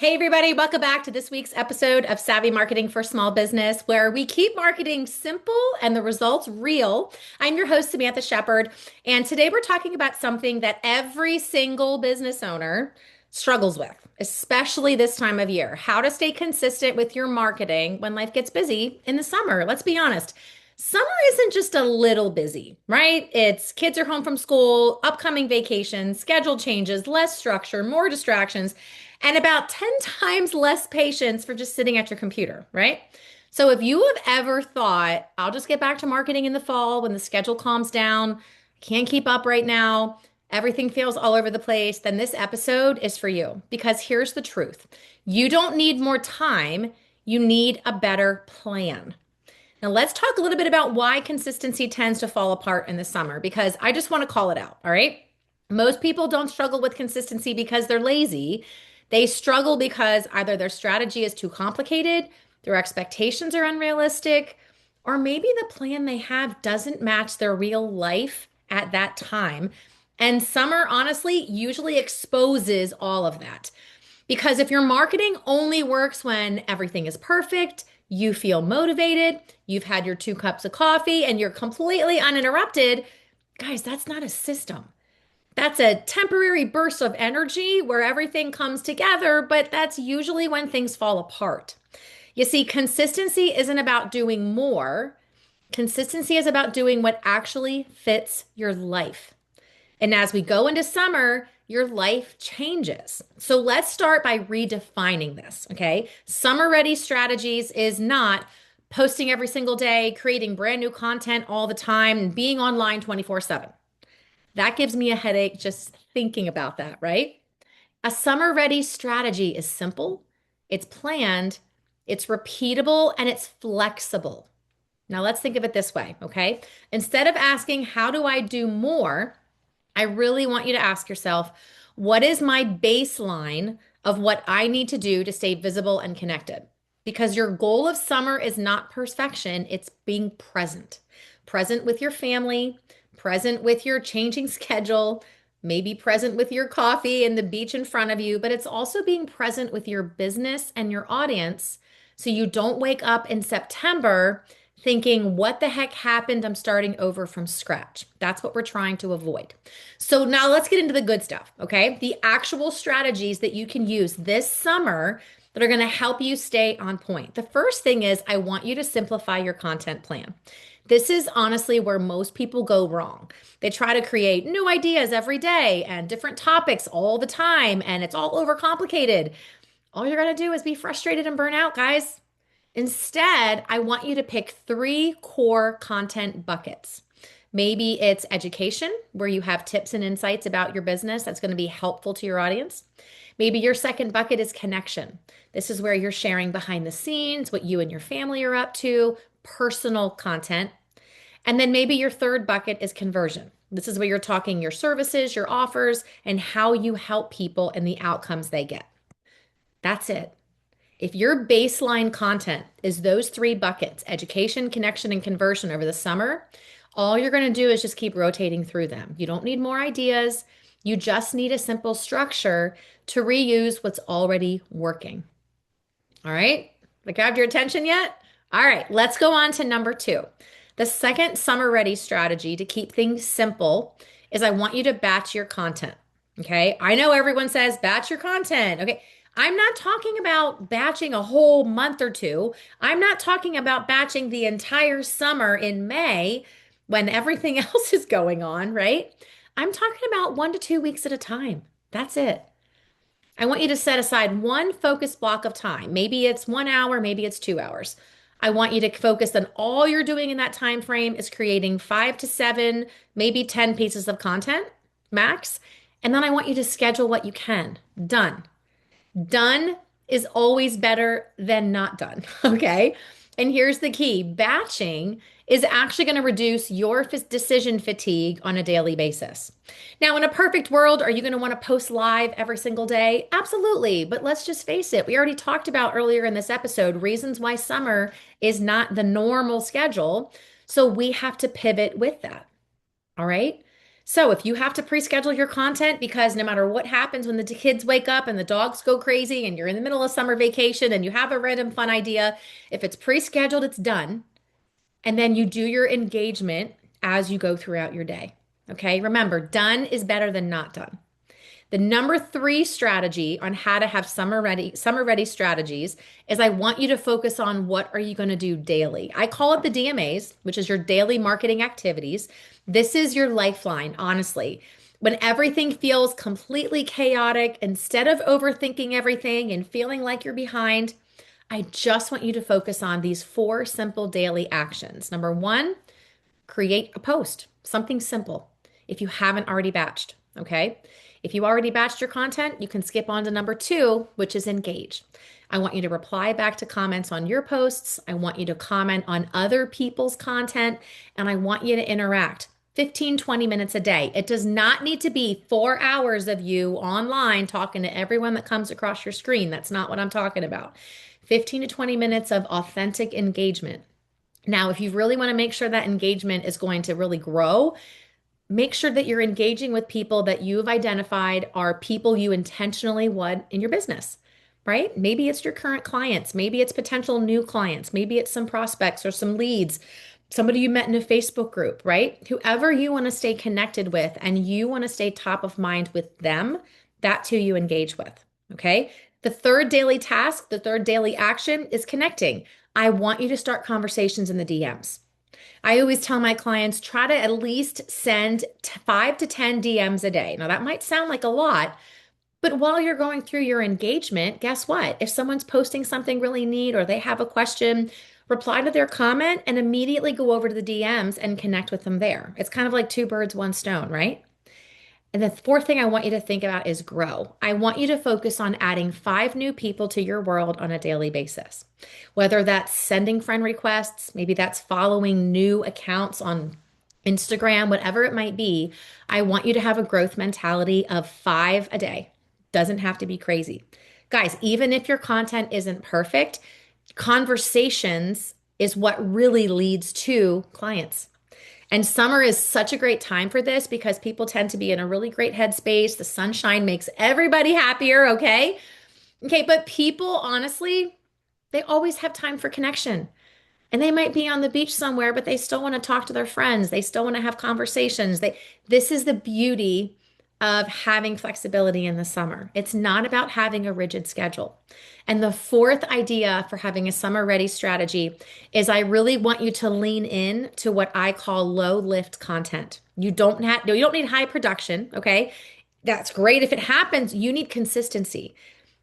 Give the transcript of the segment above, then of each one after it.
Hey, everybody, welcome back to this week's episode of Savvy Marketing for Small Business, where we keep marketing simple and the results real. I'm your host, Samantha Shepard, and today we're talking about something that every single business owner struggles with, especially this time of year: how to stay consistent with your marketing when life gets busy in the summer. Let's be honest. Summer isn't just a little busy, right? It's kids are home from school, upcoming vacations, schedule changes, less structure, more distractions, and about 10 times less patience for just sitting at your computer, right? So if you have ever thought, I'll just get back to marketing in the fall when the schedule calms down, can't keep up right now, everything feels all over the place, then this episode is for you. Because here's the truth: you don't need more time, you need a better plan. Now, let's talk a little bit about why consistency tends to fall apart in the summer, because I just want to call it out, all right? Most people don't struggle with consistency because they're lazy. They struggle because either their strategy is too complicated, their expectations are unrealistic, or maybe the plan they have doesn't match their real life at that time. And summer, honestly, usually exposes all of that. Because if your marketing only works when everything is perfect, you feel motivated, you've had your 2 cups of coffee, and you're completely uninterrupted, guys, that's not a system. That's a temporary burst of energy where everything comes together, but that's usually when things fall apart. You see, consistency isn't about doing more. Consistency is about doing what actually fits your life. And as we go into summer, your life changes. So let's start by redefining this, okay? Summer ready strategies is not posting every single day, creating brand new content all the time, and being online 24/7. That gives me a headache just thinking about that, right? A summer ready strategy is simple, it's planned, it's repeatable, and it's flexible. Now let's think of it this way, okay? Instead of asking, how do I do more? I really want you to ask yourself, what is my baseline of what I need to do to stay visible and connected? Because your goal of summer is not perfection, it's being present. Present with your family, present with your changing schedule, maybe present with your coffee and the beach in front of you, but it's also being present with your business and your audience so you don't wake up in September thinking, what the heck happened? I'm starting over from scratch. That's what we're trying to avoid. So now let's get into the good stuff, okay? The actual strategies that you can use this summer that are going to help you stay on point. The first thing is, I want you to simplify your content plan. This is honestly where most people go wrong. They try to create new ideas every day and different topics all the time, and it's all overcomplicated. All you're going to do is be frustrated and burn out, guys. Instead, I want you to pick 3 core content buckets. Maybe it's education, where you have tips and insights about your business that's going to be helpful to your audience. Maybe your second bucket is connection. This is where you're sharing behind the scenes, what you and your family are up to, personal content. And then maybe your third bucket is conversion. This is where you're talking your services, your offers, and how you help people and the outcomes they get. That's it. If your baseline content is those 3 buckets, education, connection, and conversion over the summer, all you're going to do is just keep rotating through them. You don't need more ideas. You just need a simple structure to reuse what's already working. All right? I grabbed your attention yet? All right, let's go on to number 2. The second summer ready strategy to keep things simple is, I want you to batch your content. Okay. I know everyone says batch your content. Okay. I'm not talking about batching a whole month or two. I'm not talking about batching the entire summer in May when everything else is going on, right? I'm talking about 1 to 2 weeks at a time. That's it. I want you to set aside one focused block of time. Maybe it's 1 hour, maybe it's 2 hours. I want you to focus on all you're doing in that time frame is creating 5 to 7, maybe 10 pieces of content max. And then I want you to schedule what you can. Done. Done is always better than not done. Okay. And here's the key: batching is actually going to reduce your decision fatigue on a daily basis. Now, in a perfect world, are you going to want to post live every single day? Absolutely. But let's just face it. We already talked about earlier in this episode reasons why summer is not the normal schedule. So we have to pivot with that. All right. So if you have to pre-schedule your content because no matter what happens when the kids wake up and the dogs go crazy and you're in the middle of summer vacation and you have a random fun idea, if it's pre-scheduled, it's done. And then you do your engagement as you go throughout your day. Okay. Remember, done is better than not done. The number three strategy on how to have summer ready strategies is I want you to focus on what are you going to do daily. I call it the DMAs, which is your daily marketing activities. This is your lifeline, honestly. When everything feels completely chaotic, instead of overthinking everything and feeling like you're behind, I just want you to focus on these four simple daily actions. Number one, create a post, something simple. If you haven't already batched, okay? If you already batched your content, you can skip on to number two, which is engage. I want you to reply back to comments on your posts. I want you to comment on other people's content, and I want you to interact 15, 20 minutes a day. It does not need to be 4 hours of you online talking to everyone that comes across your screen. That's not what I'm talking about. 15 to 20 minutes of authentic engagement. Now, if you really want to make sure that engagement is going to really grow, make sure that you're engaging with people that you've identified are people you intentionally want in your business, right? Maybe it's your current clients, maybe it's potential new clients, maybe it's some prospects or some leads, somebody you met in a Facebook group, right? Whoever you want to stay connected with and you want to stay top of mind with them, that's who you engage with, okay? The third daily task, the third daily action is connecting. I want you to start conversations in the DMs. I always tell my clients try to at least send 5 to 10 DMs a day. Now, that might sound like a lot, but while you're going through your engagement, guess what? If someone's posting something really neat or they have a question, reply to their comment and immediately go over to the DMs and connect with them there. It's kind of like two birds, one stone, right? And the fourth thing I want you to think about is grow. I want you to focus on adding 5 new people to your world on a daily basis. Whether that's sending friend requests, maybe that's following new accounts on Instagram, whatever it might be, I want you to have a growth mentality of 5 a day. Doesn't have to be crazy. Guys, even if your content isn't perfect, conversations is what really leads to clients. And summer is such a great time for this because people tend to be in a really great headspace. The sunshine makes everybody happier, okay? Okay, but people, honestly, they always have time for connection. And they might be on the beach somewhere, but they still want to talk to their friends. They still want to have conversations. This is the beauty of having flexibility in the summer. It's not about having a rigid schedule. And the fourth idea for having a summer ready strategy is I really want you to lean in to what I call low lift content. You don't need high production, okay? That's great if it happens. You need consistency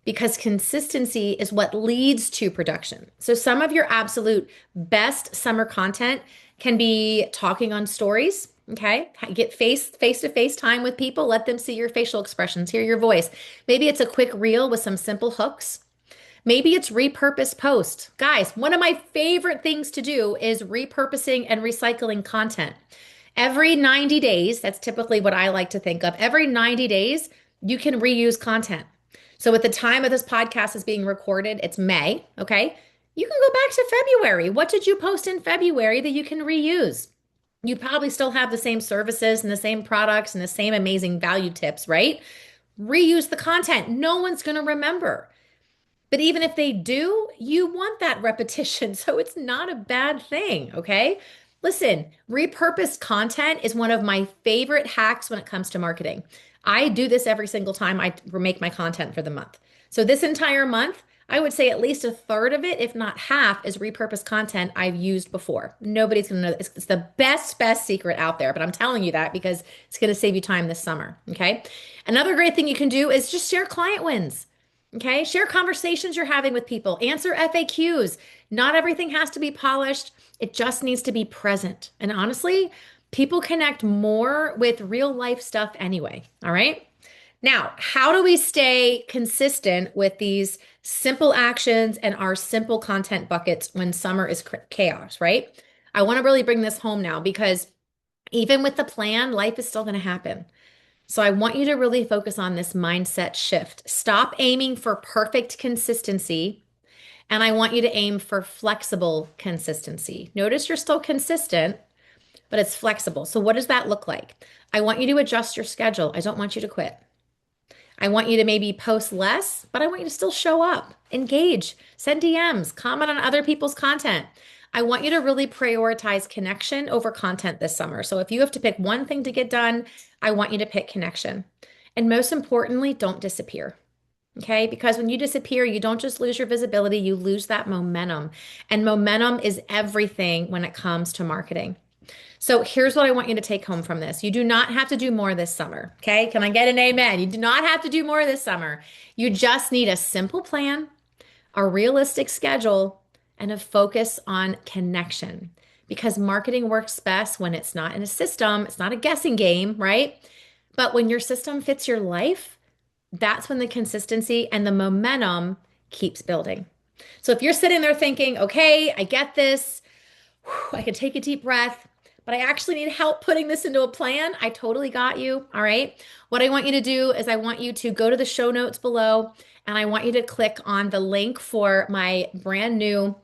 because consistency is what leads to production. So some of your absolute best summer content can be talking on stories. Okay. Get face to face time with people. Let them see your facial expressions, hear your voice. Maybe it's a quick reel with some simple hooks. Maybe it's repurposed post. Guys, one of my favorite things to do is repurposing and recycling content. Every 90 days, that's typically what I like to think of. Every 90 days, you can reuse content. So at the time of this podcast is being recorded, it's May, okay? You can go back to February. What did you post in February that you can reuse? You probably still have the same services and the same products and the same amazing value tips, right? Reuse the content. No one's going to remember. But even if they do, you want that repetition. So it's not a bad thing, okay? Listen, repurposed content is one of my favorite hacks when it comes to marketing. I do this every single time I make my content for the month. So this entire month, I would say at least a third of it, if not half, is repurposed content I've used before. Nobody's going to know. It's the best secret out there, but I'm telling you that because it's going to save you time this summer, okay? Another great thing you can do is just share client wins. Okay, share conversations you're having with people, answer FAQs. Not everything has to be polished, it just needs to be present. And honestly, people connect more with real life stuff anyway. All right. Now, how do we stay consistent with these simple actions and our simple content buckets when summer is chaos, right? I want to really bring this home now because even with the plan, life is still going to happen. So I want you to really focus on this mindset shift. Stop aiming for perfect consistency, and I want you to aim for flexible consistency. Notice you're still consistent, but it's flexible. So what does that look like? I want you to adjust your schedule. I don't want you to quit. I want you to maybe post less, but I want you to still show up, engage, send DMs, comment on other people's content. I want you to really prioritize connection over content this summer. So if you have to pick one thing to get done, I want you to pick connection. And most importantly, don't disappear. Okay. Because when you disappear, you don't just lose your visibility, you lose that momentum. And momentum is everything when it comes to marketing. So here's what I want you to take home from this. You do not have to do more this summer. Okay. Can I get an amen? You do not have to do more this summer. You just need a simple plan, a realistic schedule, and a focus on connection because marketing works best when it's not in a system, it's not a guessing game, right? But when your system fits your life, that's when the consistency and the momentum keeps building. So if you're sitting there thinking, okay, I get this, I can take a deep breath, but I actually need help putting this into a plan. I totally got you. All right. What I want you to do is I want you to go to the show notes below and I want you to click on the link for my brand new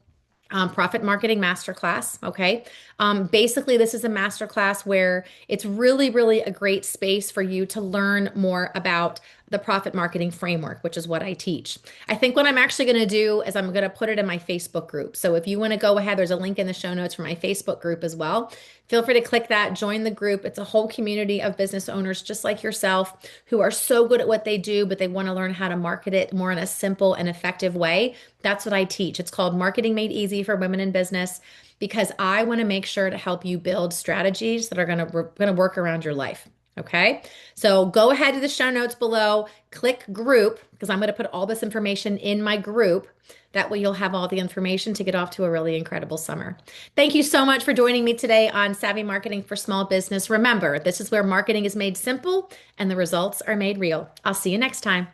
profit marketing masterclass. Okay. Basically, this is a masterclass where it's really, really a great space for you to learn more about the profit marketing framework, which is what I teach. I think what I'm actually going to do is I'm going to put it in my Facebook group. So if you want to go ahead, there's a link in the show notes for my Facebook group as well. Feel free to click that, join the group. It's a whole community of business owners just like yourself who are so good at what they do, but they want to learn how to market it more in a simple and effective way. That's what I teach. It's called Marketing Made Easy for Women in Business because I want to make sure to help you build strategies that are going to work around your life. Okay. So go ahead to the show notes below, click group because I'm going to put all this information in my group. That way you'll have all the information to get off to a really incredible summer. Thank you so much for joining me today on Savvy Marketing for Small Business. Remember, this is where marketing is made simple and the results are made real. I'll see you next time.